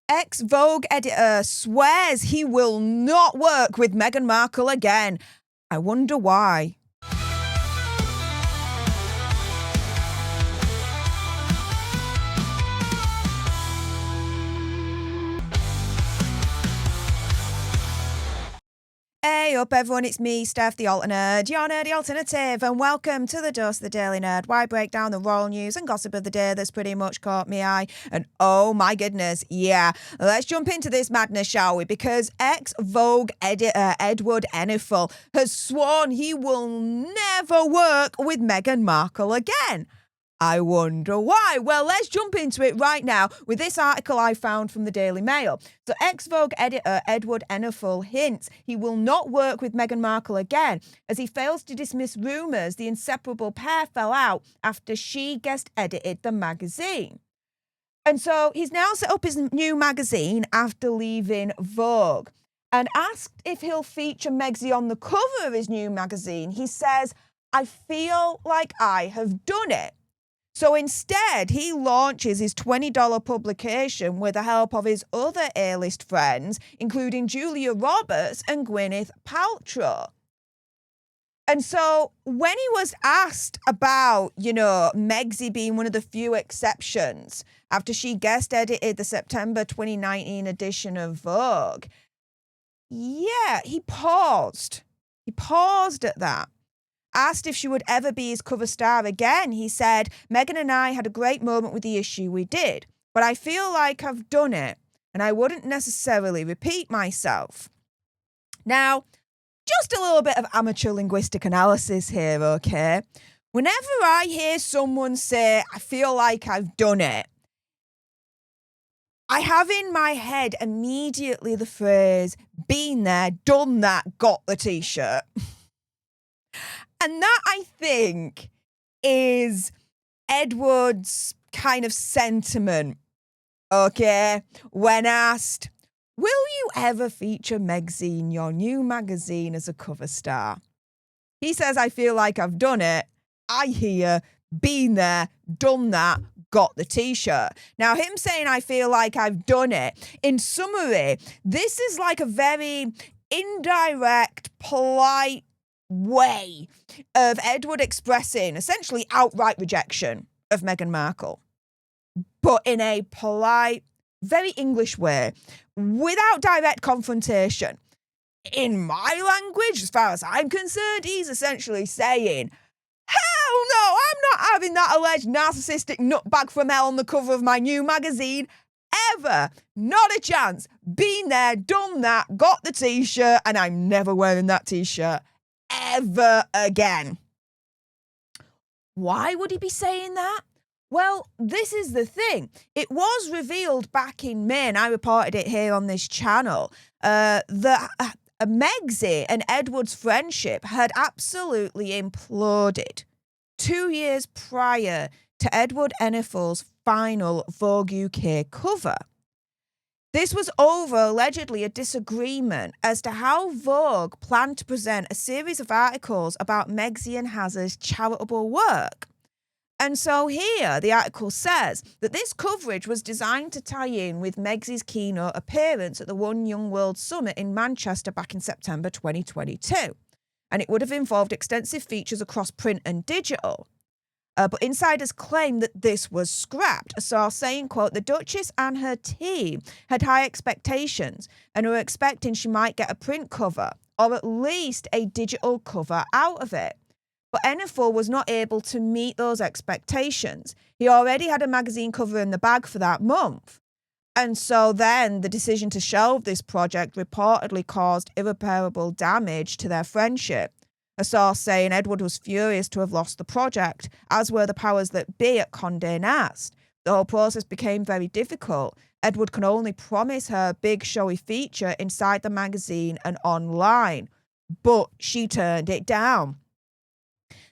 Ex-Vogue editor swears he will not work with Meghan Markle again. I wonder why. Hey up everyone, it's me, Stef The Alter Nerd, your nerdy alternative, and welcome to the Dose of the Daily Nerd, where I break down the royal news and gossip of the day that's pretty much caught me eye. And oh my goodness, yeah, let's jump into this madness, shall we? Because ex-Vogue editor Edward Enninful has sworn he will never work with Meghan Markle again. I wonder why. Well, let's jump into it right now with this article I found from the Daily Mail. So ex-Vogue editor Edward Enninful hints he will not work with Meghan Markle again as he fails to dismiss rumours the inseparable pair fell out after she guest edited the magazine. And so he's now set up his new magazine after leaving Vogue. And asked if he'll feature Megxie on the cover of his new magazine, he says, "I feel like I have done it." So instead, he launches his $20 publication with the help of his other A-list friends, including Julia Roberts and Gwyneth Paltrow. And so when he was asked about, Megxie being one of the few exceptions after she guest edited the September 2019 edition of Vogue, he paused. He paused at that. Asked if she would ever be his cover star again, he said, "Meghan and I had a great moment with the issue we did, but I feel like I've done it, and I wouldn't necessarily repeat myself." Now, just a little bit of amateur linguistic analysis here, okay? Whenever I hear someone say, "I feel like I've done it," I have in my head immediately the phrase, "been there, done that, got the t-shirt." And that, I think, is Edward's kind of sentiment, okay? When asked, "Will you ever feature Megxie in your new magazine as a cover star?" He says, "I feel like I've done it. I hear, been there, done that, got the t-shirt." Now, him saying, "I feel like I've done it," in summary, this is like a very indirect, polite way of Edward expressing essentially outright rejection of Meghan Markle, but in a polite, very English way, without direct confrontation. In my language, as far as I'm concerned, he's essentially saying, "Hell no, I'm not having that alleged narcissistic nutbag from hell on the cover of my new magazine. Ever. Not a chance. Been there, done that, got the t-shirt, and I'm never wearing that t-shirt ever again." Why would he be saying that? Well, this is the thing. It was revealed back in May, and I reported it here on this channel, that Megxie and Edward's friendship had absolutely imploded 2 years prior to Edward Enninful's final Vogue UK cover. This was over, allegedly, a disagreement as to how Vogue planned to present a series of articles about Megxie and Hazard's charitable work. And so here, the article says that this coverage was designed to tie in with Megxie's keynote appearance at the One Young World Summit in Manchester back in September 2022. And it would have involved extensive features across print and digital. But insiders claim that this was scrapped, a source saying, quote, "The Duchess and her team had high expectations and were expecting she might get a print cover or at least a digital cover out of it. But Enninful was not able to meet those expectations. He already had a magazine cover in the bag for that month. And so then the decision to shelve this project reportedly caused irreparable damage to their friendship." A source saying Edward was furious to have lost the project, as were the powers that be at Condé Nast. The whole process became very difficult. Edward can only promise her a big showy feature inside the magazine and online, but she turned it down.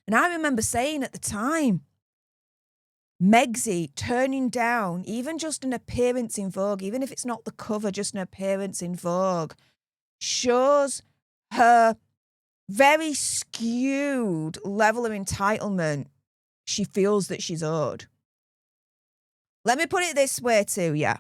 And I remember saying at the time, Megxie turning down even just an appearance in Vogue, even if it's not the cover, just an appearance in Vogue, shows her very skewed level of entitlement she feels that she's owed. Let me put it this way to you.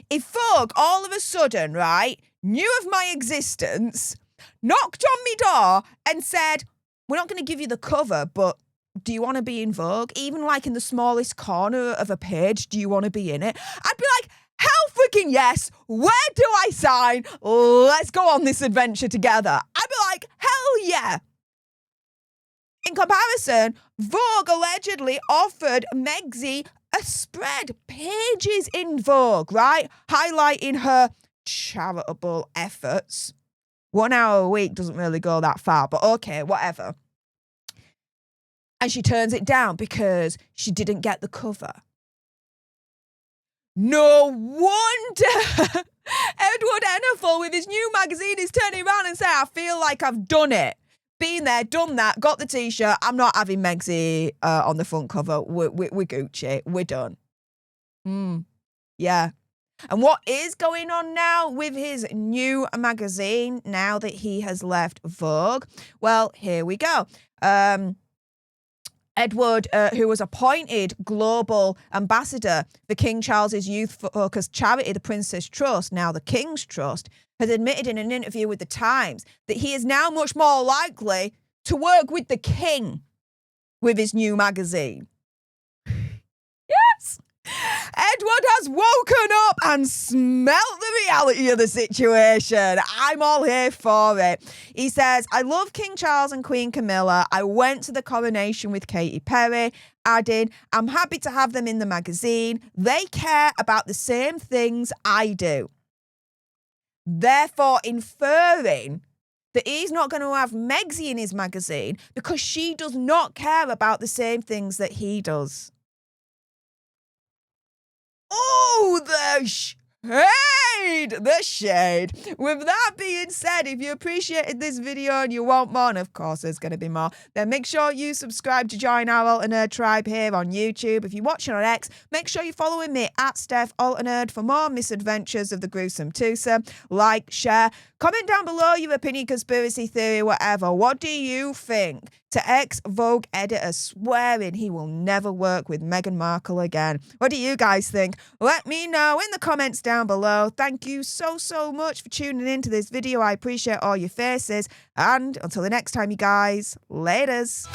If Vogue all of a sudden, right, knew of my existence, knocked on me door and said, we're not going to give you the cover, but do you want to be in Vogue? Even like in the smallest corner of a page, do you want to be in it? I'd be like, hell freaking yes. Where do I sign? Let's go on this adventure together. I'd be like, hell yeah. In comparison, Vogue allegedly offered Megxie a spread, pages in Vogue, right? Highlighting her charitable efforts. 1 hour a week doesn't really go that far, but okay, whatever. And she turns it down because she didn't get the cover. No wonder Edward Enninful with his new magazine is turning around and saying, I feel like I've done it. Been there, done that, got the t-shirt. I'm not having Megxie on the front cover. We're Gucci. We're done. Yeah. And what is going on now with his new magazine now that he has left Vogue? Well, here we go. Edward, who was appointed global ambassador for King Charles's youth-focused charity, the Prince's Trust, now the King's Trust, has admitted in an interview with The Times that he is now much more likely to work with the King with his new magazine. Yes! Edward has woken up and smelt the reality of the situation. I'm all here for it. He says, I love King Charles and Queen Camilla. I went to the coronation with Katy Perry, adding, I'm happy to have them in the magazine. They care about the same things I do. Therefore, inferring that he's not going to have Megxie in his magazine because she does not care about the same things that he does. Oh, the shade! The shade. With that being said, if you appreciated this video and you want more, and of course there's going to be more, then make sure you subscribe to join our Alter Nerd tribe here on YouTube. If you're watching on X, make sure you're following me at Stef Alter Nerd for more misadventures of the gruesome twosome. Like, share, comment down below your opinion, conspiracy theory, whatever. What do you think? To ex-Vogue editor swearing he will never work with Meghan Markle again. What do you guys think? Let me know in the comments down below. Thank you so much for tuning into this video. I appreciate all your faces. And until the next time, you guys, laters.